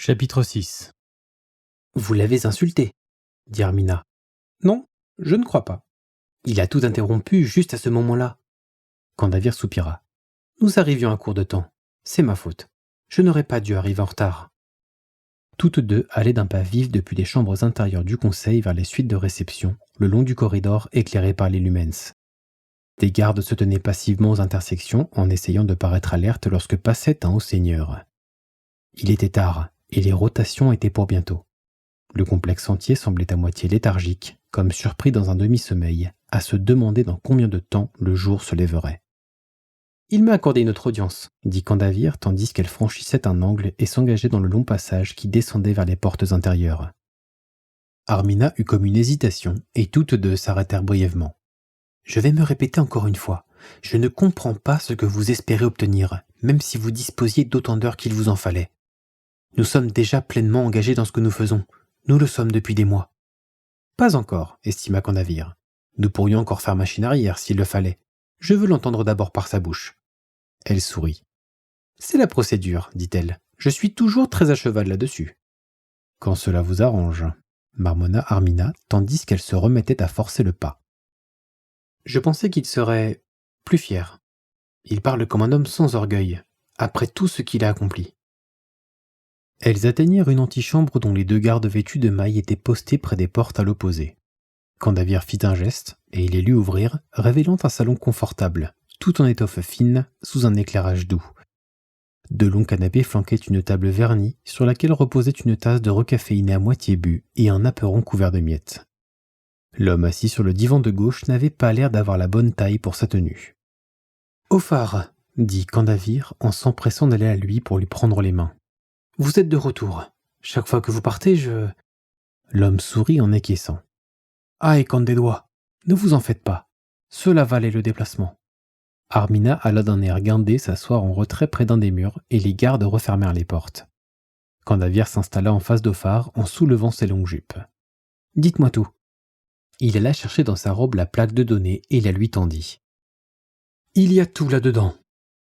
Chapitre 6. Vous l'avez insulté, dit Armina. Non, je ne crois pas. Il a tout interrompu juste à ce moment-là. Candavir soupira. Nous arrivions à court de temps. C'est ma faute. Je n'aurais pas dû arriver en retard. Toutes deux allaient d'un pas vif depuis les chambres intérieures du conseil vers les suites de réception, le long du corridor éclairé par les lumens. Des gardes se tenaient passivement aux intersections en essayant de paraître alertes lorsque passait un haut seigneur. Il était tard, et les rotations étaient pour bientôt. Le complexe entier semblait à moitié léthargique, comme surpris dans un demi-sommeil, à se demander dans combien de temps le jour se lèverait. « Il m'a accordé une autre audience », dit Candavir tandis qu'elle franchissait un angle et s'engageait dans le long passage qui descendait vers les portes intérieures. Armina eut comme une hésitation, et toutes deux s'arrêtèrent brièvement. « Je vais me répéter encore une fois. Je ne comprends pas ce que vous espérez obtenir, même si vous disposiez d'autant d'heures qu'il vous en fallait. Nous sommes déjà pleinement engagés dans ce que nous faisons. Nous le sommes depuis des mois. » « Pas encore, estima Candavir. Nous pourrions encore faire machine arrière s'il le fallait. Je veux l'entendre d'abord par sa bouche. » Elle sourit. « C'est la procédure, dit-elle. Je suis toujours très à cheval là-dessus. »« Quand cela vous arrange, » marmonna Armina, tandis qu'elle se remettait à forcer le pas. « Je pensais qu'il serait plus fier. Il parle comme un homme sans orgueil, après tout ce qu'il a accompli. » Elles atteignirent une antichambre dont les deux gardes vêtus de mailles étaient postés près des portes à l'opposé. Candavir fit un geste, et il les lut ouvrir, révélant un salon confortable, tout en étoffe fine, sous un éclairage doux. De longs canapés flanquaient une table vernie, sur laquelle reposait une tasse de recaféiné à moitié bu et un apéron couvert de miettes. L'homme assis sur le divan de gauche n'avait pas l'air d'avoir la bonne taille pour sa tenue. « Ophar, dit Candavir en s'empressant d'aller à lui pour lui prendre les mains. Vous êtes de retour. Chaque fois que vous partez, je... » L'homme sourit en acquiesçant. « Ah, et compte des doigts. Ne vous en faites pas. Cela valait le déplacement. » Armina alla d'un air guindé s'asseoir en retrait près d'un des murs et les gardes refermèrent les portes. Candavir s'installa en face d'Ophar en soulevant ses longues jupes. « Dites-moi tout. » Il alla chercher dans sa robe la plaque de données et la lui tendit. « Il y a tout là-dedans.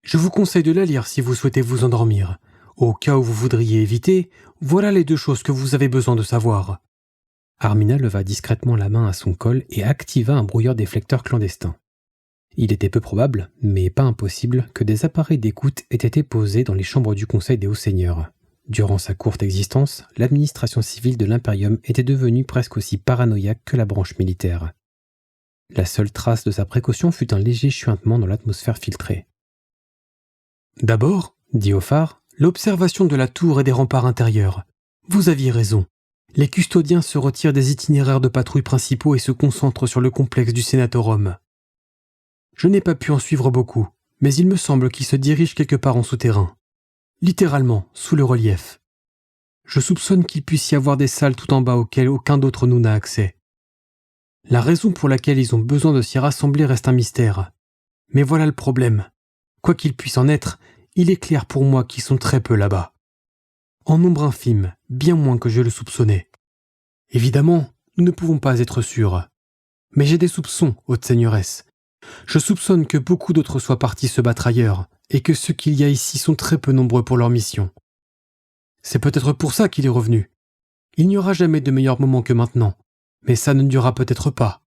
Je vous conseille de la lire si vous souhaitez vous endormir. Au cas où vous voudriez éviter, voilà les deux choses que vous avez besoin de savoir. » Armina leva discrètement la main à son col et activa un brouilleur déflecteur clandestin. Il était peu probable, mais pas impossible, que des appareils d'écoute aient été posés dans les chambres du Conseil des Hauts-Seigneurs. Durant sa courte existence, l'administration civile de l'Imperium était devenue presque aussi paranoïaque que la branche militaire. La seule trace de sa précaution fut un léger chuintement dans l'atmosphère filtrée. « D'abord, dit Ophar, l'observation de la tour et des remparts intérieurs. Vous aviez raison. Les custodiens se retirent des itinéraires de patrouille principaux et se concentrent sur le complexe du Sénatorum. Je n'ai pas pu en suivre beaucoup, mais il me semble qu'ils se dirigent quelque part en souterrain. Littéralement, sous le relief. Je soupçonne qu'il puisse y avoir des salles tout en bas auxquelles aucun d'entre nous n'a accès. La raison pour laquelle ils ont besoin de s'y rassembler reste un mystère. Mais voilà le problème. Quoi qu'il puisse en être, il est clair pour moi qu'ils sont très peu là-bas. En nombre infime, bien moins que je le soupçonnais. Évidemment, nous ne pouvons pas être sûrs. Mais j'ai des soupçons, haute seigneuresse. Je soupçonne que beaucoup d'autres soient partis se battre ailleurs, et que ceux qu'il y a ici sont très peu nombreux pour leur mission. C'est peut-être pour ça qu'il est revenu. Il n'y aura jamais de meilleur moment que maintenant, mais ça ne durera peut-être pas. »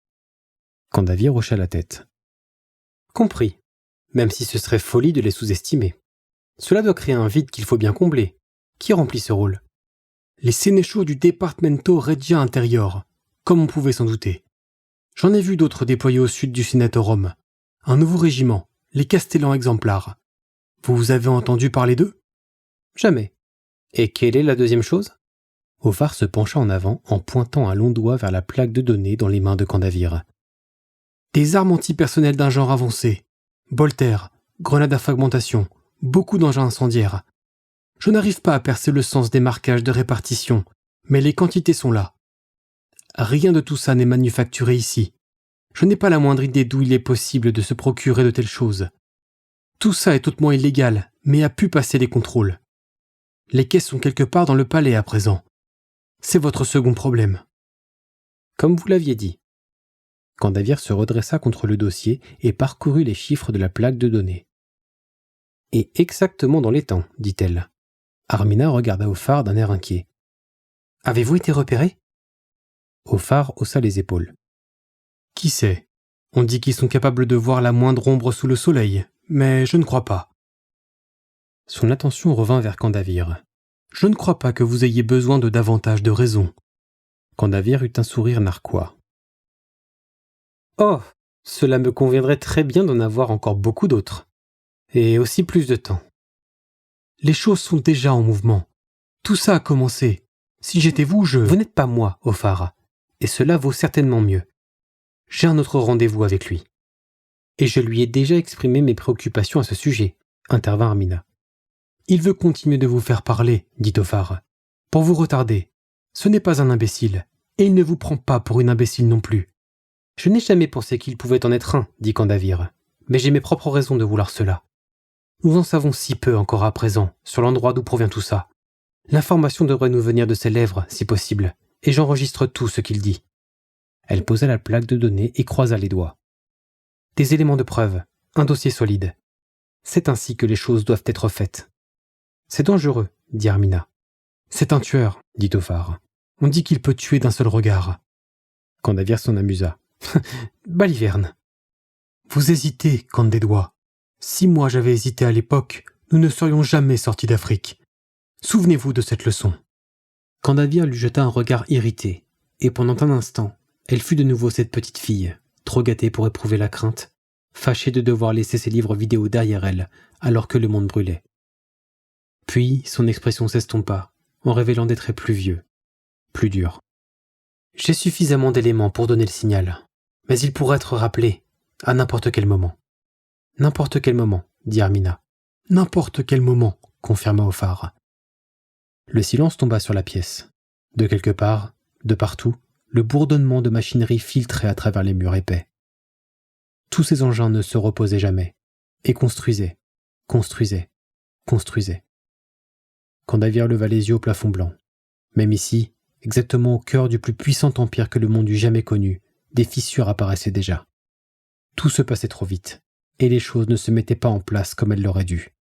Candavir hocha la tête. « Compris, même si ce serait folie de les sous-estimer. Cela doit créer un vide qu'il faut bien combler. Qui remplit ce rôle ? Les sénéchaux du Departamento Regia Interior, comme on pouvait s'en douter. J'en ai vu d'autres déployés au sud du Sénatorum. Un nouveau régiment, les Castellans exemplares. Vous avez entendu parler d'eux ? Jamais. Et quelle est la deuxième chose ? Ophar se pencha en avant en pointant un long doigt vers la plaque de données dans les mains de Candavir. Des armes antipersonnelles d'un genre avancé. Bolters, grenades à fragmentation, beaucoup d'engins incendiaires. Je n'arrive pas à percer le sens des marquages de répartition, mais les quantités sont là. Rien de tout ça n'est manufacturé ici. Je n'ai pas la moindre idée d'où il est possible de se procurer de telles choses. Tout ça est hautement illégal, mais a pu passer les contrôles. Les caisses sont quelque part dans le palais à présent. C'est votre second problème. » Comme vous l'aviez dit. Candavir se redressa contre le dossier et parcourut les chiffres de la plaque de données. « Et exactement dans les temps, dit-elle. Armina regarda Ophar d'un air inquiet. « Avez-vous été repéré ?» Ophar haussa les épaules. « Qui sait ? On dit qu'ils sont capables de voir la moindre ombre sous le soleil, mais je ne crois pas. » Son attention revint vers Kandavir. « Je ne crois pas que vous ayez besoin de davantage de raisons. » Kandavir eut un sourire narquois. « Oh, cela me conviendrait très bien d'en avoir encore beaucoup d'autres. Et aussi plus de temps. Les choses sont déjà en mouvement. Tout ça a commencé. Si j'étais vous, Vous n'êtes pas moi, Ophar, et cela vaut certainement mieux. J'ai un autre rendez-vous avec lui. Et je lui ai déjà exprimé mes préoccupations à ce sujet, intervint Armina. Il veut continuer de vous faire parler, dit Ophar, pour vous retarder. Ce n'est pas un imbécile, et il ne vous prend pas pour une imbécile non plus. Je n'ai jamais pensé qu'il pouvait en être un, dit Kandavir, mais j'ai mes propres raisons de vouloir cela. Nous en savons si peu encore à présent sur l'endroit d'où provient tout ça. L'information devrait nous venir de ses lèvres, si possible, et j'enregistre tout ce qu'il dit. Elle posa la plaque de données et croisa les doigts. Des éléments de preuve, un dossier solide. C'est ainsi que les choses doivent être faites. C'est dangereux, dit Armina. C'est un tueur, dit Ophar. On dit qu'il peut tuer d'un seul regard. Kandavir s'en amusa. Baliverne. Vous hésitez, Candédois. Si moi j'avais hésité à l'époque, nous ne serions jamais sortis d'Afrique. Souvenez-vous de cette leçon. Kandavir lui jeta un regard irrité, et pendant un instant, elle fut de nouveau cette petite fille, trop gâtée pour éprouver la crainte, fâchée de devoir laisser ses livres vidéo derrière elle, alors que le monde brûlait. Puis son expression s'estompa, en révélant des traits plus vieux, plus durs. J'ai suffisamment d'éléments pour donner le signal, mais il pourrait être rappelé, à n'importe quel moment. N'importe quel moment, dit Armina. N'importe quel moment, confirma Ophar. Le silence tomba sur la pièce. De quelque part, de partout, le bourdonnement de machinerie filtrait à travers les murs épais. Tous ces engins ne se reposaient jamais, et construisaient. Kandavir leva les yeux au plafond blanc. Même ici, exactement au cœur du plus puissant empire que le monde eût jamais connu, des fissures apparaissaient déjà. Tout se passait trop vite, et les choses ne se mettaient pas en place comme elles l'auraient dû.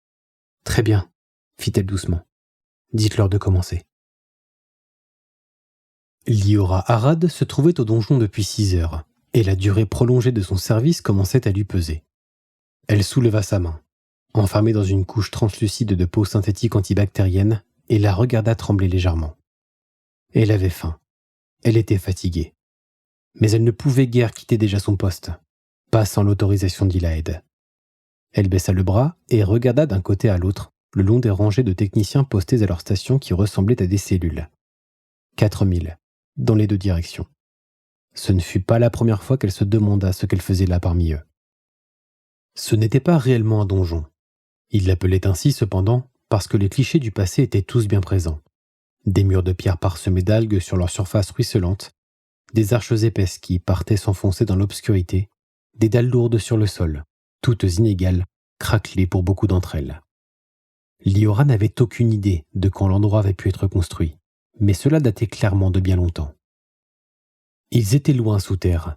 « Très bien, » fit-elle doucement. « Dites-leur de commencer. » Liora Arad se trouvait au donjon depuis 6 heures, et la durée prolongée de son service commençait à lui peser. Elle souleva sa main, enfermée dans une couche translucide de peau synthétique antibactérienne, et la regarda trembler légèrement. Elle avait faim. Elle était fatiguée. Mais elle ne pouvait guère quitter déjà son poste, pas sans l'autorisation d'Ilaed. Elle baissa le bras et regarda d'un côté à l'autre, le long des rangées de techniciens postés à leur station qui ressemblaient à des cellules. 4000, dans les 2 directions. Ce ne fut pas la première fois qu'elle se demanda ce qu'elle faisait là parmi eux. Ce n'était pas réellement un donjon. Ils l'appelaient ainsi cependant parce que les clichés du passé étaient tous bien présents. Des murs de pierre parsemés d'algues sur leur surface ruisselante, des arches épaisses qui partaient s'enfoncer dans l'obscurité, des dalles lourdes sur le sol, toutes inégales, craquelées pour beaucoup d'entre elles. Liora n'avait aucune idée de quand l'endroit avait pu être construit, mais cela datait clairement de bien longtemps. Ils étaient loin sous terre.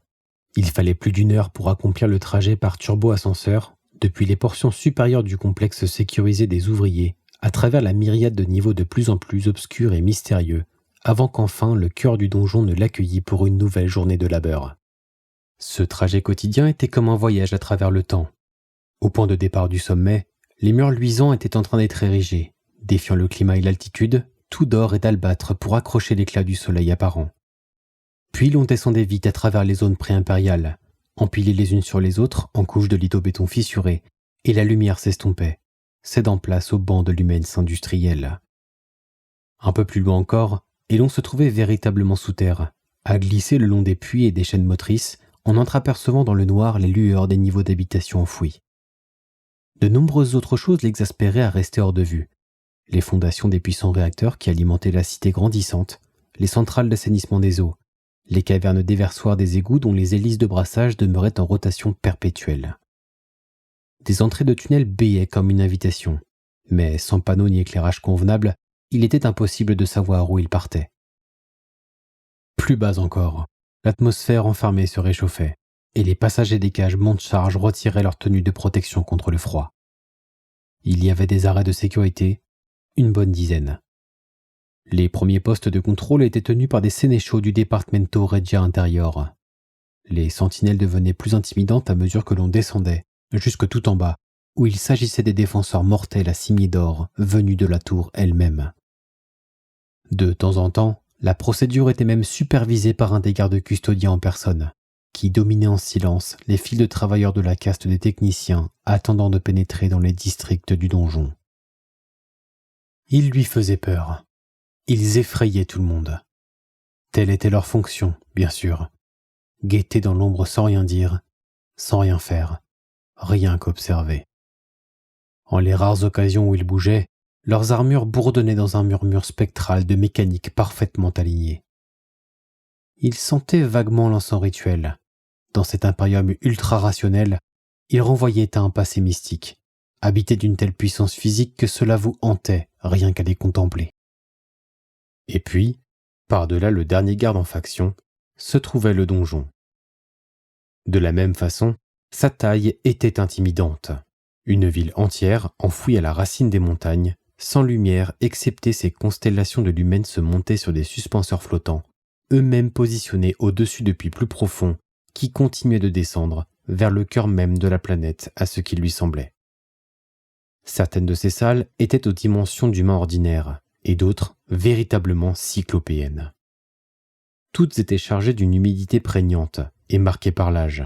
Il fallait plus d'1 heure pour accomplir le trajet par turbo-ascenseur depuis les portions supérieures du complexe sécurisé des ouvriers à travers la myriade de niveaux de plus en plus obscurs et mystérieux, avant qu'enfin le cœur du donjon ne l'accueillît pour une nouvelle journée de labeur. Ce trajet quotidien était comme un voyage à travers le temps. Au point de départ du sommet, les murs luisants étaient en train d'être érigés, défiant le climat et l'altitude, tout d'or et d'albâtre pour accrocher l'éclat du soleil apparent. Puis l'on descendait vite à travers les zones pré-impériales, empilées les unes sur les autres en couches de lithobéton fissuré, et la lumière s'estompait, cédant place aux bancs de l'humaine industrielle. Un peu plus loin encore, et l'on se trouvait véritablement sous terre, à glisser le long des puits et des chaînes motrices, en entreapercevant dans le noir les lueurs des niveaux d'habitation enfouis. De nombreuses autres choses l'exaspéraient à rester hors de vue. Les fondations des puissants réacteurs qui alimentaient la cité grandissante, les centrales d'assainissement des eaux, les cavernes déversoirs des égouts dont les hélices de brassage demeuraient en rotation perpétuelle. Des entrées de tunnels béaient comme une invitation, mais sans panneaux ni éclairage convenable, il était impossible de savoir où ils partaient. Plus bas encore, l'atmosphère enfermée se réchauffait, et les passagers des cages monte-charge retiraient leur tenue de protection contre le froid. Il y avait des arrêts de sécurité, une bonne dizaine. Les premiers postes de contrôle étaient tenus par des sénéchaux du Departamento Regia Interior. Les sentinelles devenaient plus intimidantes à mesure que l'on descendait, jusque tout en bas, où il s'agissait des défenseurs mortels à cimier d'or venus de la tour elle-même. De temps en temps, la procédure était même supervisée par un des gardes custodiens en personne, qui dominait en silence les files de travailleurs de la caste des techniciens attendant de pénétrer dans les districts du donjon. Ils lui faisaient peur. Ils effrayaient tout le monde. Telle était leur fonction, bien sûr. Guetter dans l'ombre sans rien dire, sans rien faire, rien qu'observer. En les rares occasions où ils bougeaient, leurs armures bourdonnaient dans un murmure spectral de mécanique parfaitement alignée. Ils sentaient vaguement l'encens rituel. Dans cet impérium ultra-rationnel, ils renvoyaient à un passé mystique, habité d'une telle puissance physique que cela vous hantait rien qu'à les contempler. Et puis, par-delà le dernier garde en faction, se trouvait le donjon. De la même façon, sa taille était intimidante. Une ville entière enfouie à la racine des montagnes, sans lumière excepté ces constellations de lumens se monter sur des suspenseurs flottants, eux-mêmes positionnés au-dessus depuis plus profond, qui continuaient de descendre vers le cœur même de la planète à ce qu'il lui semblait. Certaines de ces salles étaient aux dimensions d'humains ordinaires, et d'autres véritablement cyclopéennes. Toutes étaient chargées d'une humidité prégnante et marquées par l'âge.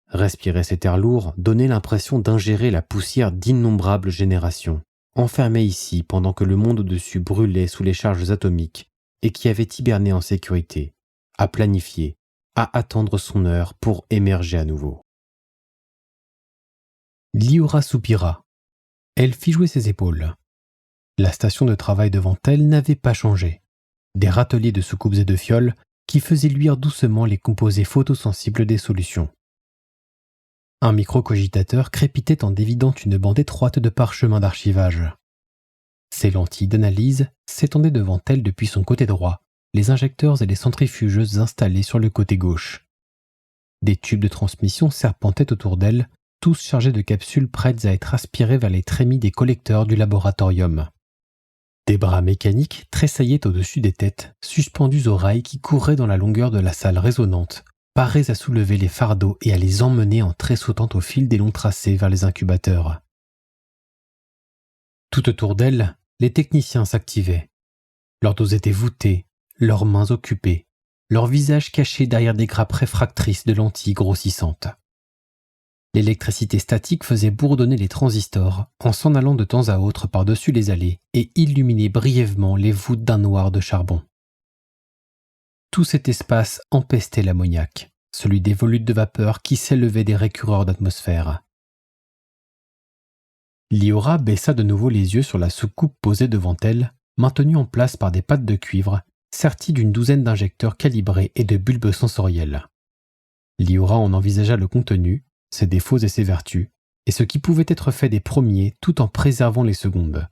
Respirer cet air lourd donnait l'impression d'ingérer la poussière d'innombrables générations, enfermées ici pendant que le monde au-dessus brûlait sous les charges atomiques et qui avait hiberné en sécurité, à planifier, à attendre son heure pour émerger à nouveau. Liora soupira. Elle fit jouer ses épaules. La station de travail devant elle n'avait pas changé. Des râteliers de soucoupes et de fioles qui faisaient luire doucement les composés photosensibles des solutions. Un microcogitateur crépitait en dévidant une bande étroite de parchemins d'archivage. Ses lentilles d'analyse s'étendaient devant elle depuis son côté droit, les injecteurs et les centrifugeuses installés sur le côté gauche. Des tubes de transmission serpentaient autour d'elle, tous chargés de capsules prêtes à être aspirées vers les trémies des collecteurs du laboratorium. Des bras mécaniques tressaillaient au-dessus des têtes, suspendus aux rails qui couraient dans la longueur de la salle résonnante, parés à soulever les fardeaux et à les emmener en tressautant au fil des longs tracés vers les incubateurs. Tout autour d'elle, les techniciens s'activaient. Leurs dos étaient voûtés, leurs mains occupées, leurs visages cachés derrière des grappes réfractrices de lentilles grossissantes. L'électricité statique faisait bourdonner les transistors en s'en allant de temps à autre par-dessus les allées et illuminait brièvement les voûtes d'un noir de charbon. Tout cet espace empestait l'ammoniaque, celui des volutes de vapeur qui s'élevaient des récurreurs d'atmosphère. Liora baissa de nouveau les yeux sur la soucoupe posée devant elle, maintenue en place par des pattes de cuivre, serties d'une douzaine d'injecteurs calibrés et de bulbes sensoriels. Liora en envisagea le contenu, ses défauts et ses vertus, et ce qui pouvait être fait des premiers tout en préservant les secondes.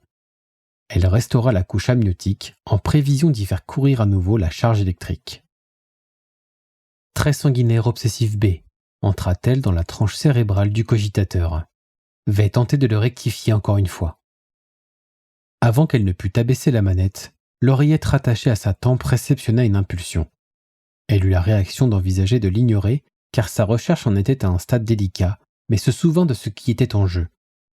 Elle restaura la couche amniotique en prévision d'y faire courir à nouveau la charge électrique. Trait sanguinaire obsessif B, entra-t-elle dans la tranche cérébrale du cogitateur. Va tenter de le rectifier encore une fois. Avant qu'elle ne pût abaisser la manette, l'oreillette rattachée à sa tempe réceptionna une impulsion. Elle eut la réaction d'envisager de l'ignorer, car sa recherche en était à un stade délicat, mais se souvint de ce qui était en jeu.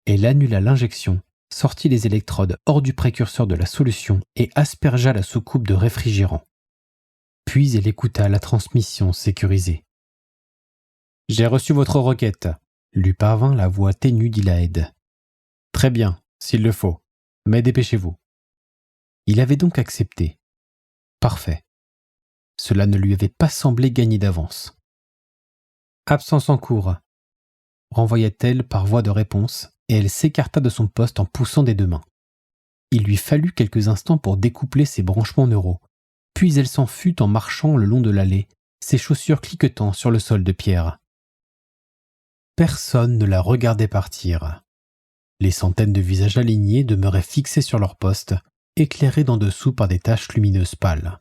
Elle annula l'injection, sortit les électrodes hors du précurseur de la solution et aspergea la soucoupe de réfrigérant. Puis elle écouta la transmission sécurisée. « J'ai reçu votre requête », lui parvint la voix ténue d'Ilaed. « Très bien, s'il le faut, mais dépêchez-vous. » Il avait donc accepté. Parfait. Cela ne lui avait pas semblé gagné d'avance. « Absence en cours », renvoya-t-elle par voie de réponse, et elle s'écarta de son poste en poussant des deux mains. Il lui fallut quelques instants pour découpler ses branchements neuraux, puis elle s'en fut en marchant le long de l'allée, ses chaussures cliquetant sur le sol de pierre. Personne ne la regardait partir. Les centaines de visages alignés demeuraient fixés sur leur poste, éclairés d'en dessous par des taches lumineuses pâles.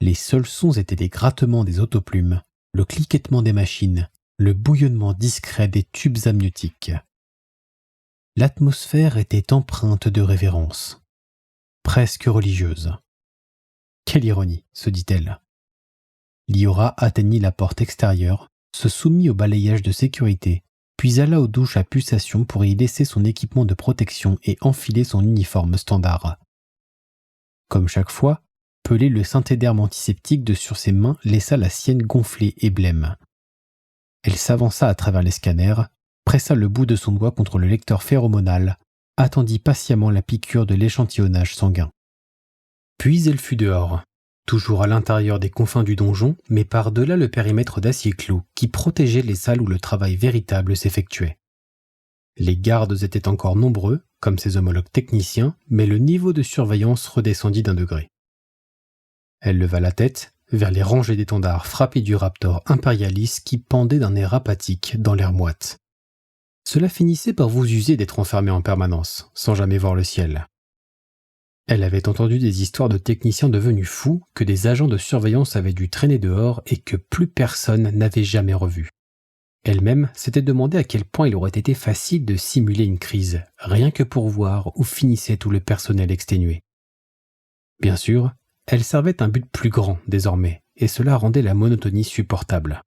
Les seuls sons étaient les grattements des autoplumes, le cliquetement des machines, le bouillonnement discret des tubes amniotiques. L'atmosphère était empreinte de révérence, presque religieuse. Quelle ironie, se dit-elle. Liora atteignit la porte extérieure, se soumit au balayage de sécurité, puis alla aux douches à pulsation pour y laisser son équipement de protection et enfiler son uniforme standard. Comme chaque fois, peler le synthéderme antiseptique de sur ses mains laissa la sienne gonfler et blême. Elle s'avança à travers les scanners, pressa le bout de son doigt contre le lecteur phéromonal, attendit patiemment la piqûre de l'échantillonnage sanguin. Puis elle fut dehors, toujours à l'intérieur des confins du donjon, mais par-delà le périmètre d'acier clos qui protégeait les salles où le travail véritable s'effectuait. Les gardes étaient encore nombreux, comme ses homologues techniciens, mais le niveau de surveillance redescendit d'1 degré. Elle leva la tête vers les rangées d'étendards frappés du Raptor Imperialis qui pendait d'un air apathique dans l'air moite. Cela finissait par vous user d'être enfermé en permanence, sans jamais voir le ciel. Elle avait entendu des histoires de techniciens devenus fous que des agents de surveillance avaient dû traîner dehors et que plus personne n'avait jamais revu. Elle-même s'était demandé à quel point il aurait été facile de simuler une crise, rien que pour voir où finissait tout le personnel exténué. Bien sûr, elle servait un but plus grand désormais, et cela rendait la monotonie supportable.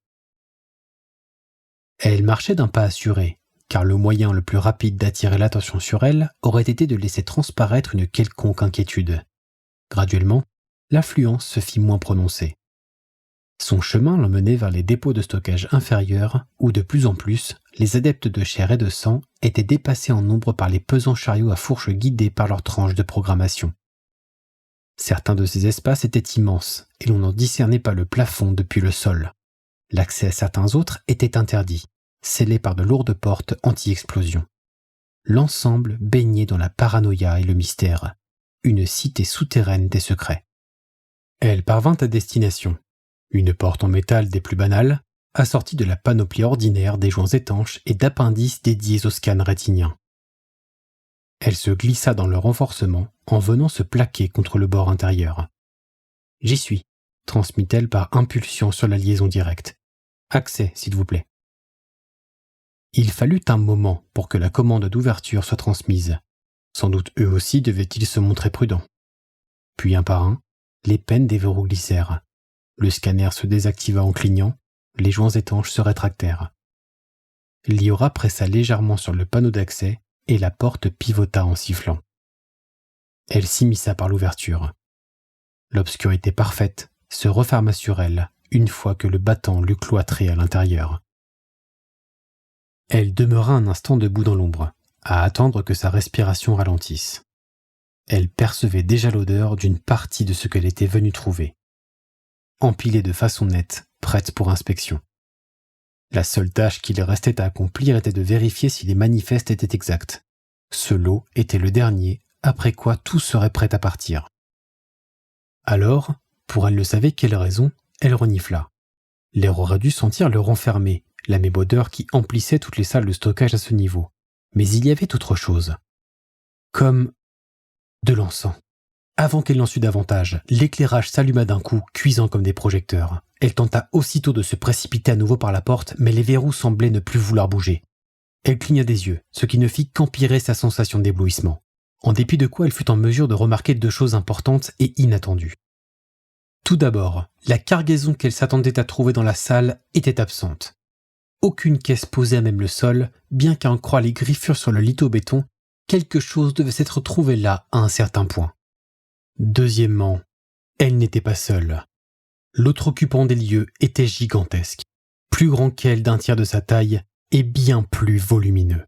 Elle marchait d'un pas assuré, car le moyen le plus rapide d'attirer l'attention sur elle aurait été de laisser transparaître une quelconque inquiétude. Graduellement, l'affluence se fit moins prononcée. Son chemin l'emmenait vers les dépôts de stockage inférieurs où, de plus en plus, les adeptes de chair et de sang étaient dépassés en nombre par les pesants chariots à fourches guidés par leurs tranches de programmation. Certains de ces espaces étaient immenses et l'on n'en discernait pas le plafond depuis le sol. L'accès à certains autres était interdit, scellé par de lourdes portes anti-explosion. L'ensemble baignait dans la paranoïa et le mystère, une cité souterraine des secrets. Elle parvint à destination. Une porte en métal des plus banales, assortie de la panoplie ordinaire des joints étanches et d'appendices dédiés aux scans rétiniens. Elle se glissa dans le renforcement en venant se plaquer contre le bord intérieur. « J'y suis », transmit-elle par impulsion sur la liaison directe. « Accès, s'il vous plaît. » Il fallut un moment pour que la commande d'ouverture soit transmise. Sans doute eux aussi devaient-ils se montrer prudents. Puis un par un, les pênes des verrous glissèrent. Le scanner se désactiva en clignant, les joints étanches se rétractèrent. Liora pressa légèrement sur le panneau d'accès et la porte pivota en sifflant. Elle s'immisça par l'ouverture. L'obscurité parfaite se referma sur elle une fois que le battant l'eut cloîtré à l'intérieur. Elle demeura un instant debout dans l'ombre, à attendre que sa respiration ralentisse. Elle percevait déjà l'odeur d'une partie de ce qu'elle était venue trouver. Empilée de façon nette, prête pour inspection. La seule tâche qu'il restait à accomplir était de vérifier si les manifestes étaient exacts. Ce lot était le dernier, après quoi tout serait prêt à partir. Alors, pour elle ne savait quelle raison, elle renifla. L'air aurait dû sentir le renfermer, la même odeur qui emplissait toutes les salles de stockage à ce niveau. Mais il y avait autre chose. Comme de l'encens. Avant qu'elle n'en sût davantage, l'éclairage s'alluma d'un coup, cuisant comme des projecteurs. Elle tenta aussitôt de se précipiter à nouveau par la porte, mais les verrous semblaient ne plus vouloir bouger. Elle cligna des yeux, ce qui ne fit qu'empirer sa sensation d'éblouissement. En dépit de quoi elle fut en mesure de remarquer 2 choses importantes et inattendues. Tout d'abord, la cargaison qu'elle s'attendait à trouver dans la salle était absente. Aucune caisse posée à même le sol, bien qu'à en croire les griffures sur le lithobéton, quelque chose devait s'être trouvé là à un certain point. Deuxièmement, elle n'était pas seule. L'autre occupant des lieux était gigantesque, plus grand qu'elle d'1 tiers de sa taille et bien plus volumineux.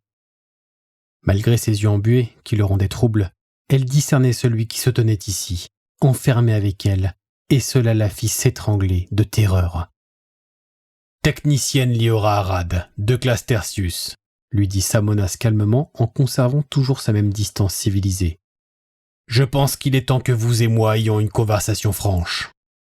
Malgré ses yeux embués qui le rendaient trouble, elle discernait celui qui se tenait ici, enfermé avec elle, et cela la fit s'étrangler de terreur. « Technicienne Liora Arad, de classe Tertius », lui dit Samonas calmement en conservant toujours sa même distance civilisée. « Je pense qu'il est temps que vous et moi ayons une conversation franche. »